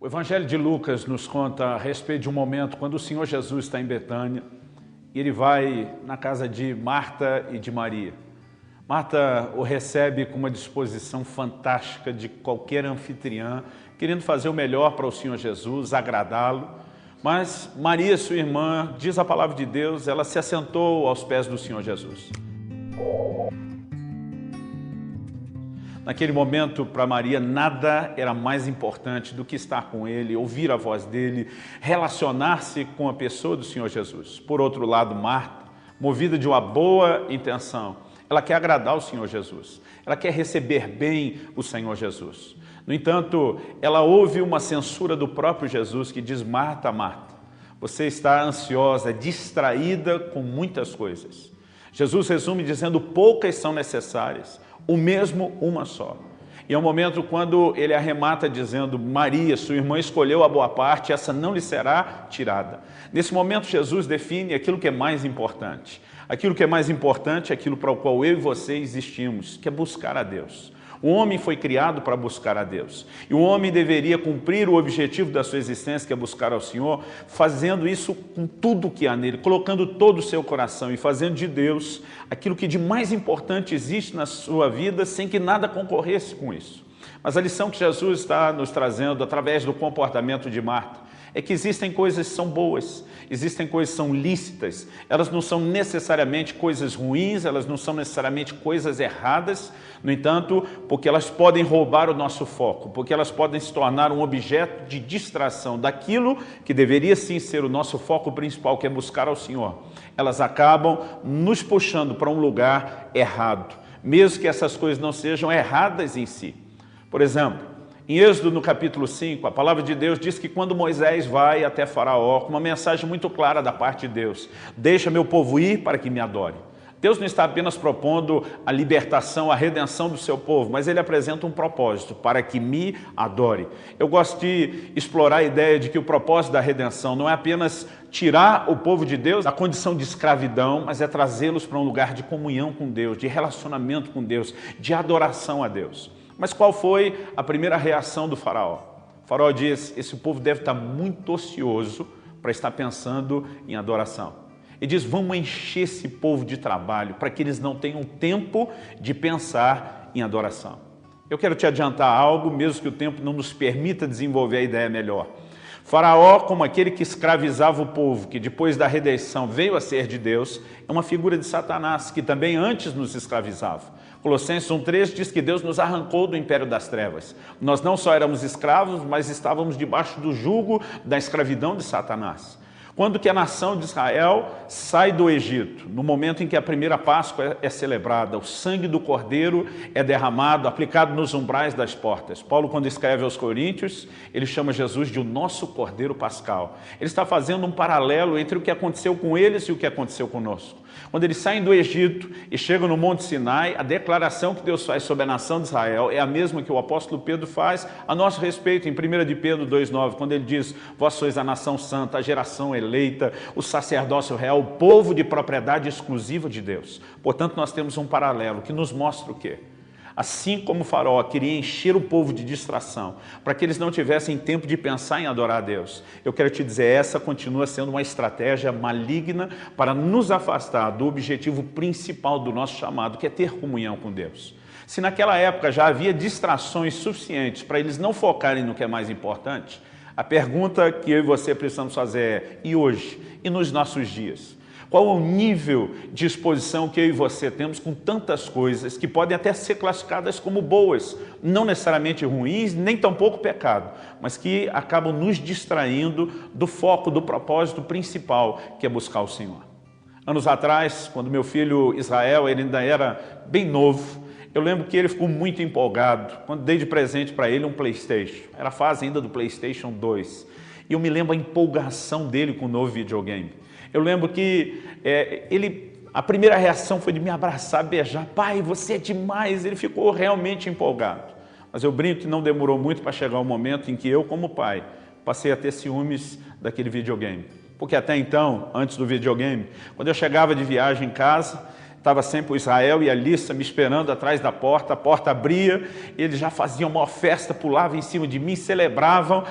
O Evangelho de Lucas nos conta a respeito de um momento quando o Senhor Jesus está em Betânia e ele vai na casa de Marta e de Maria. Marta o recebe com uma disposição fantástica de qualquer anfitriã, querendo fazer o melhor para o Senhor Jesus, agradá-lo. Mas Maria, sua irmã, diz a palavra de Deus, ela se assentou aos pés do Senhor Jesus. Naquele momento, para Maria, nada era mais importante do que estar com Ele, ouvir a voz dEle, relacionar-se com a pessoa do Senhor Jesus. Por outro lado, Marta, movida de uma boa intenção, ela quer agradar o Senhor Jesus, ela quer receber bem o Senhor Jesus. No entanto, ela ouve uma censura do próprio Jesus que diz: Marta, Marta, você está ansiosa, distraída com muitas coisas. Jesus resume dizendo: poucas são necessárias, o mesmo uma só. E é um momento quando ele arremata dizendo: Maria, sua irmã escolheu a boa parte, essa não lhe será tirada. Nesse momento Jesus define aquilo que é mais importante. Aquilo que é mais importante é aquilo para o qual eu e você existimos, que é buscar a Deus. O homem foi criado para buscar a Deus. E o homem deveria cumprir o objetivo da sua existência, que é buscar ao Senhor, fazendo isso com tudo que há nele, colocando todo o seu coração e fazendo de Deus aquilo que de mais importante existe na sua vida, sem que nada concorresse com isso. Mas a lição que Jesus está nos trazendo através do comportamento de Marta é que existem coisas que são boas, existem coisas que são lícitas, elas não são necessariamente coisas ruins, elas não são necessariamente coisas erradas, no entanto, porque elas podem roubar o nosso foco, porque elas podem se tornar um objeto de distração daquilo que deveria sim ser o nosso foco principal, que é buscar ao Senhor. Elas acabam nos puxando para um lugar errado, mesmo que essas coisas não sejam erradas em si. Por exemplo, em Êxodo, no capítulo 5, a palavra de Deus diz que quando Moisés vai até Faraó, com uma mensagem muito clara da parte de Deus: deixa meu povo ir para que me adore. Deus não está apenas propondo a libertação, a redenção do seu povo, mas ele apresenta um propósito: para que me adore. Eu gosto de explorar a ideia de que o propósito da redenção não é apenas tirar o povo de Deus da condição de escravidão, mas é trazê-los para um lugar de comunhão com Deus, de relacionamento com Deus, de adoração a Deus. Mas qual foi a primeira reação do faraó? O faraó diz: esse povo deve estar muito ocioso para estar pensando em adoração. E diz: vamos encher esse povo de trabalho para que eles não tenham tempo de pensar em adoração. Eu quero te adiantar algo, mesmo que o tempo não nos permita desenvolver a ideia melhor. Faraó, como aquele que escravizava o povo, que depois da redenção veio a ser de Deus, é uma figura de Satanás, que também antes nos escravizava. Colossenses 1,3 diz que Deus nos arrancou do império das trevas. Nós não só éramos escravos, mas estávamos debaixo do jugo da escravidão de Satanás. Quando que a nação de Israel sai do Egito? No momento em que a primeira Páscoa é celebrada, o sangue do Cordeiro é derramado, aplicado nos umbrais das portas. Paulo, quando escreve aos Coríntios, ele chama Jesus de o nosso Cordeiro Pascal. Ele está fazendo um paralelo entre o que aconteceu com eles e o que aconteceu conosco. Quando eles saem do Egito e chegam no Monte Sinai, a declaração que Deus faz sobre a nação de Israel é a mesma que o apóstolo Pedro faz a nosso respeito em 1 de Pedro 2,9, quando ele diz: vós sois a nação santa, a geração eleita, o sacerdócio real, o povo de propriedade exclusiva de Deus. Portanto, nós temos um paralelo que nos mostra o quê? Assim como o faraó queria encher o povo de distração, para que eles não tivessem tempo de pensar em adorar a Deus, eu quero te dizer, essa continua sendo uma estratégia maligna para nos afastar do objetivo principal do nosso chamado, que é ter comunhão com Deus. Se naquela época já havia distrações suficientes para eles não focarem no que é mais importante, a pergunta que eu e você precisamos fazer é: e hoje? E nos nossos dias? Qual é o nível de exposição que eu e você temos com tantas coisas que podem até ser classificadas como boas, não necessariamente ruins, nem tampouco pecado, mas que acabam nos distraindo do foco, do propósito principal, que é buscar o Senhor. Anos atrás, quando meu filho Israel, ele ainda era bem novo, eu lembro que ele ficou muito empolgado quando dei de presente para ele um PlayStation. Era a fase ainda do PlayStation 2. E eu me lembro a empolgação dele com o novo videogame. Eu lembro que a primeira reação foi de me abraçar, beijar. Pai, você é demais. Ele ficou realmente empolgado. Mas eu brinco que não demorou muito para chegar o momento em que eu, como pai, passei a ter ciúmes daquele videogame. Porque até então, antes do videogame, quando eu chegava de viagem em casa, Estava sempre o Israel e a Alissa me esperando atrás da porta, a porta abria, eles já faziam uma festa, pulavam em cima de mim, celebravam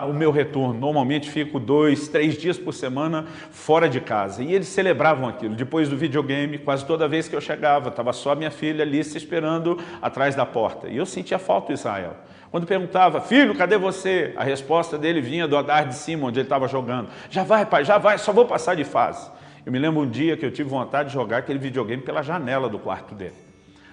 o meu retorno. Normalmente fico 2, 3 dias por semana fora de casa. E eles celebravam aquilo. Depois do videogame, quase toda vez que eu chegava, estava só a minha filha Alissa esperando atrás da porta. E eu sentia falta do Israel. Quando perguntava, filho, cadê você? A resposta dele vinha do andar de cima, onde ele estava jogando. Já vai, pai, já vai, só vou passar de fase. Eu me lembro um dia que eu tive vontade de jogar aquele videogame pela janela do quarto dele.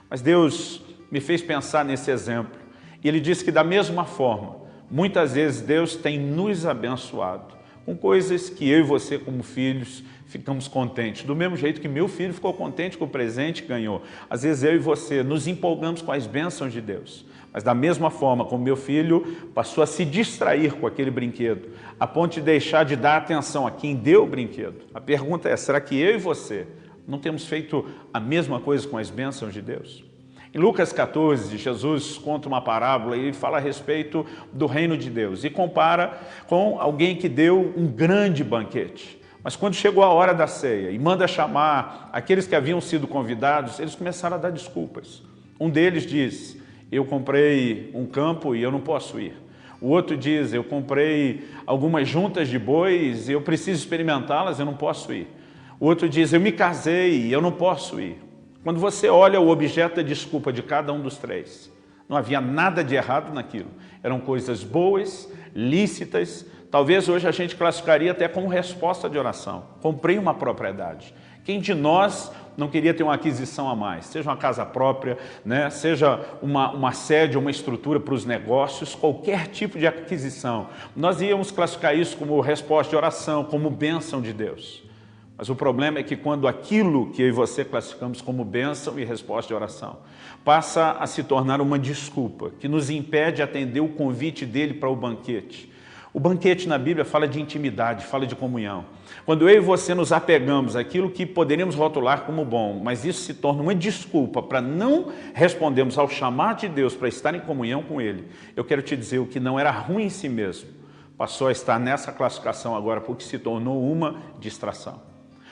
Mas Deus me fez pensar nesse exemplo. E Ele disse que da mesma forma, muitas vezes Deus tem nos abençoado com coisas que eu e você como filhos ficamos contentes. Do mesmo jeito que meu filho ficou contente com o presente que ganhou. Às vezes eu e você nos empolgamos com as bênçãos de Deus. Mas da mesma forma como meu filho passou a se distrair com aquele brinquedo, a ponto de deixar de dar atenção a quem deu o brinquedo. A pergunta é, será que eu e você não temos feito a mesma coisa com as bênçãos de Deus? Em Lucas 14, Jesus conta uma parábola e ele fala a respeito do reino de Deus e compara com alguém que deu um grande banquete. Mas quando chegou a hora da ceia e manda chamar aqueles que haviam sido convidados, eles começaram a dar desculpas. Um deles diz, eu comprei um campo e eu não posso ir. O outro diz, eu comprei algumas juntas de bois e eu preciso experimentá-las, eu não posso ir. O outro diz, eu me casei e eu não posso ir. Quando você olha o objeto da desculpa de cada um dos três, não havia nada de errado naquilo. Eram coisas boas, lícitas, talvez hoje a gente classificaria até como resposta de oração. Comprei uma propriedade. Quem de nós não queria ter uma aquisição a mais? Seja uma casa própria, né? Seja uma sede, uma estrutura para os negócios, qualquer tipo de aquisição. Nós íamos classificar isso como resposta de oração, como bênção de Deus. Mas o problema é que quando aquilo que eu e você classificamos como bênção e resposta de oração passa a se tornar uma desculpa que nos impede de atender o convite dele para o banquete. O banquete na Bíblia fala de intimidade, fala de comunhão. Quando eu e você nos apegamos àquilo que poderíamos rotular como bom, mas isso se torna uma desculpa para não respondermos ao chamado de Deus para estar em comunhão com Ele, eu quero te dizer, o que não era ruim em si mesmo, passou a estar nessa classificação agora porque se tornou uma distração.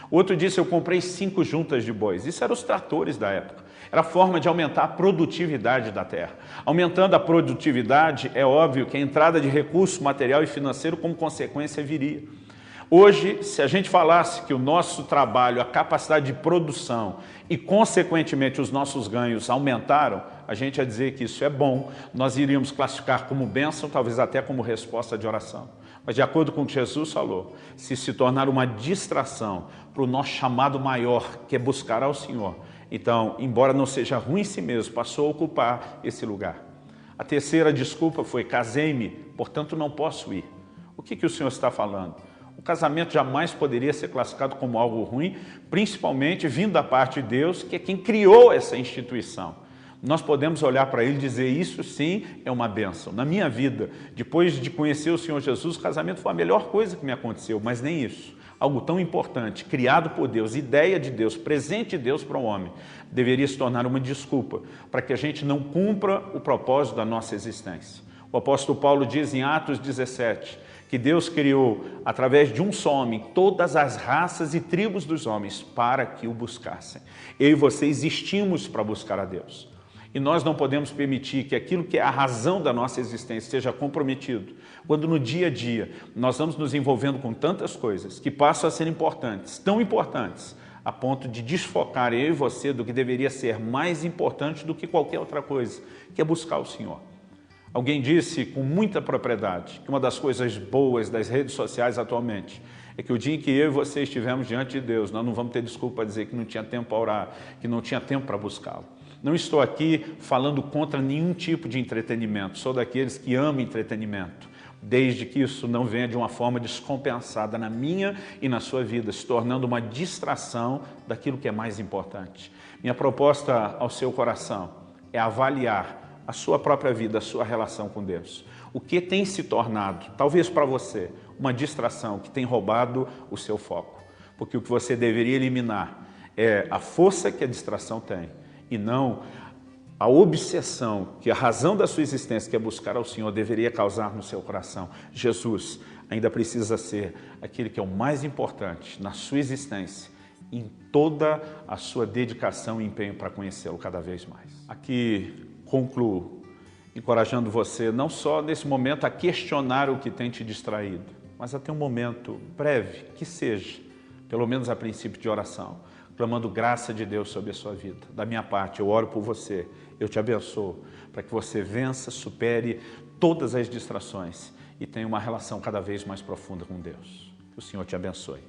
O outro disse, eu comprei 5 juntas de bois. Isso eram os tratores da época. Era a forma de aumentar a produtividade da terra. Aumentando a produtividade, é óbvio que a entrada de recurso material e financeiro como consequência viria. Hoje, se a gente falasse que o nosso trabalho, a capacidade de produção e, consequentemente, os nossos ganhos aumentaram, a gente ia dizer que isso é bom, nós iríamos classificar como bênção, talvez até como resposta de oração. Mas de acordo com o que Jesus falou, se tornar uma distração para o nosso chamado maior, que é buscar ao Senhor, então, embora não seja ruim em si mesmo, passou a ocupar esse lugar. A terceira desculpa foi, casei-me, portanto não posso ir. O que o Senhor está falando? O casamento jamais poderia ser classificado como algo ruim, principalmente vindo da parte de Deus, que é quem criou essa instituição. Nós podemos olhar para ele e dizer, isso sim é uma bênção. Na minha vida, depois de conhecer o Senhor Jesus, o casamento foi a melhor coisa que me aconteceu, mas nem isso. Algo tão importante, criado por Deus, ideia de Deus, presente de Deus para o homem, deveria se tornar uma desculpa para que a gente não cumpra o propósito da nossa existência. O apóstolo Paulo diz em Atos 17, que Deus criou, através de um só homem, todas as raças e tribos dos homens para que o buscassem. Eu e você existimos para buscar a Deus. E nós não podemos permitir que aquilo que é a razão da nossa existência seja comprometido, quando no dia a dia nós vamos nos envolvendo com tantas coisas que passam a ser importantes, tão importantes, a ponto de desfocar eu e você do que deveria ser mais importante do que qualquer outra coisa, que é buscar o Senhor. Alguém disse com muita propriedade que uma das coisas boas das redes sociais atualmente é que o dia em que eu e você estivermos diante de Deus, nós não vamos ter desculpa para dizer que não tinha tempo para orar, que não tinha tempo para buscá-lo. Não estou aqui falando contra nenhum tipo de entretenimento, sou daqueles que amam entretenimento, desde que isso não venha de uma forma descompensada na minha e na sua vida, se tornando uma distração daquilo que é mais importante. Minha proposta ao seu coração é avaliar a sua própria vida, a sua relação com Deus. O que tem se tornado, talvez para você, uma distração que tem roubado o seu foco. Porque o que você deveria eliminar é a força que a distração tem e não a obsessão que a razão da sua existência, que é buscar ao Senhor, deveria causar no seu coração. Jesus ainda precisa ser aquele que é o mais importante na sua existência em toda a sua dedicação e empenho para conhecê-lo cada vez mais. Aqui concluo encorajando você não só nesse momento a questionar o que tem te distraído, mas a ter um momento breve, que seja, pelo menos a princípio, de oração, clamando graça de Deus sobre a sua vida. Da minha parte, eu oro por você, eu te abençoo, para que você vença, supere todas as distrações e tenha uma relação cada vez mais profunda com Deus. Que o Senhor te abençoe.